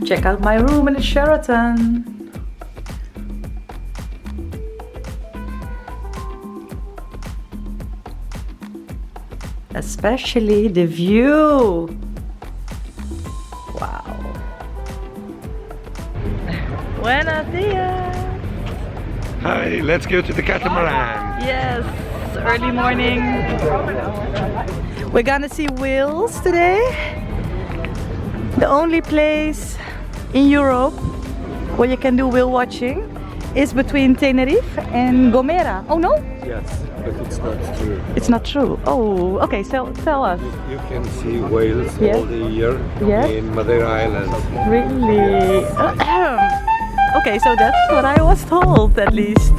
Check out my room in the Sheraton. Especially the view. Wow. Buenos dias. Hi, let's go to the catamaran. Yes, early morning. We're gonna see whales today. The only place in Europe where you can do whale watching is between Tenerife and Gomera. Oh no? Yes, but it's not true. It's not true. Oh, okay, so tell us. You can see whales Yes. all the year Yes. in Canary Islands. Really? Okay, so that's what I was told at least.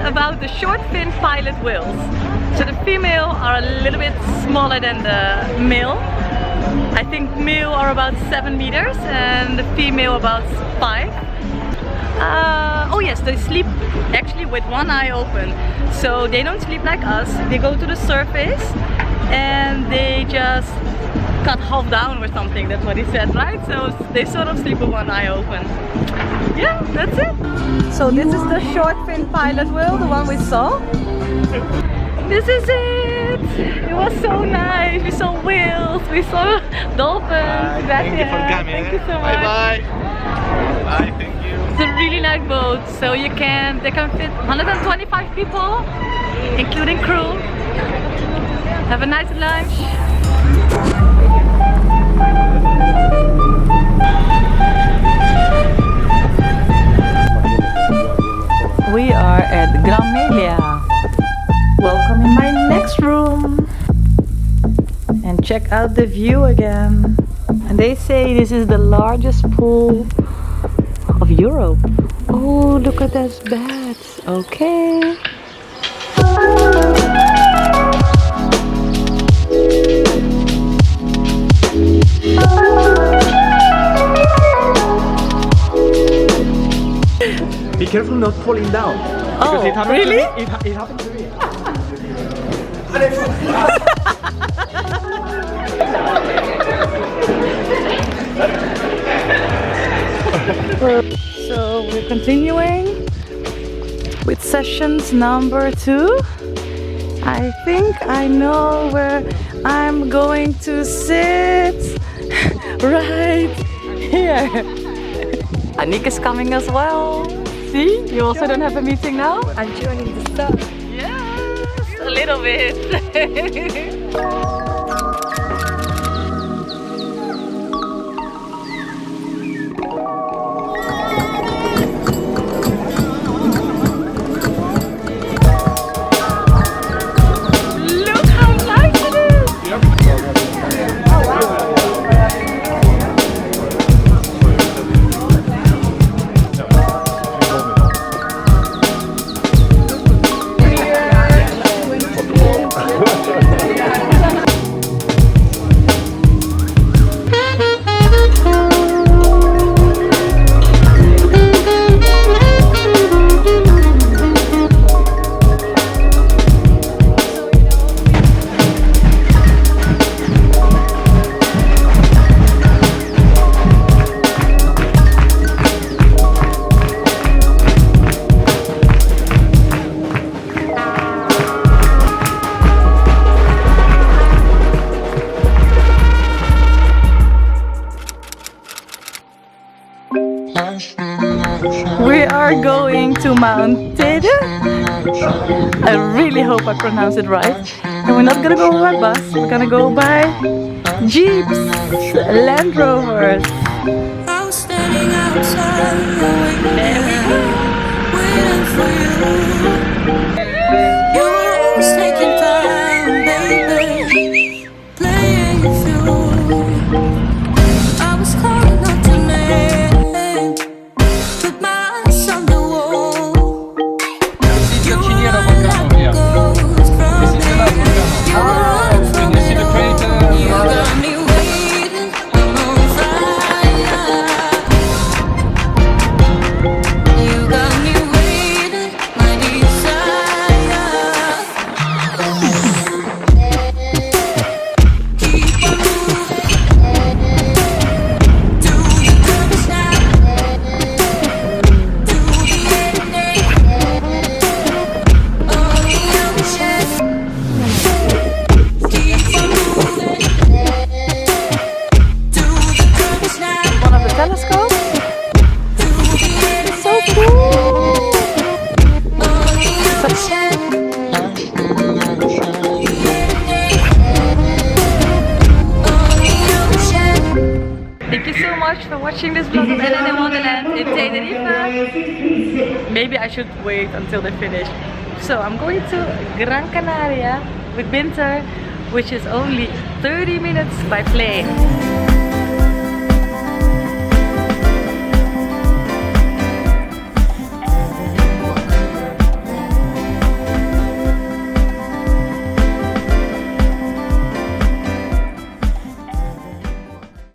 About the short fin pilot whales. So the female are a little bit smaller than the male. I think male are about 7 meters and the female about 5. Oh yes, they sleep actually with one eye open. So they don't sleep like us. They go to the surface and they just cut half down or something. That's what he said, right? So they sort of sleep with one eye open. Yeah, that's it. So this is the short fin pilot whale, the one we saw. This is it. It was so nice. We saw whales, we saw dolphins. Thank you for coming. Thank you so much. Bye bye. Bye, thank you. It's a really nice boat, so they can fit 125 people, including crew. Have a nice lunch. We are at Gramelia. Welcome in my next room. And check out the view again. And they say this is the largest pool of Europe. Oh, look at those bats. Okay. Be careful not falling down. Oh, Because it happened really? to me. It happened to me. So we're continuing with sessions number 2. I think I know where I'm going to sit. Right here. Anik is coming as well. See, you also don't have a meeting now? I'm joining the sun. Yes, a little bit. Look how nice it is! We are going to Mount Teide. I really hope I pronounce it right. And we're not gonna go by bus, we're gonna go by Jeeps, Land Rovers. I was standing outside, waiting for you. You were always taking time, baby, playing a few. I was calling out your name, put my eyes on watching this vlog of Ellen in Wonderland in Tenerife. Maybe I should wait until they finish. So I'm going to Gran Canaria with Winter, which is only 30 minutes by plane.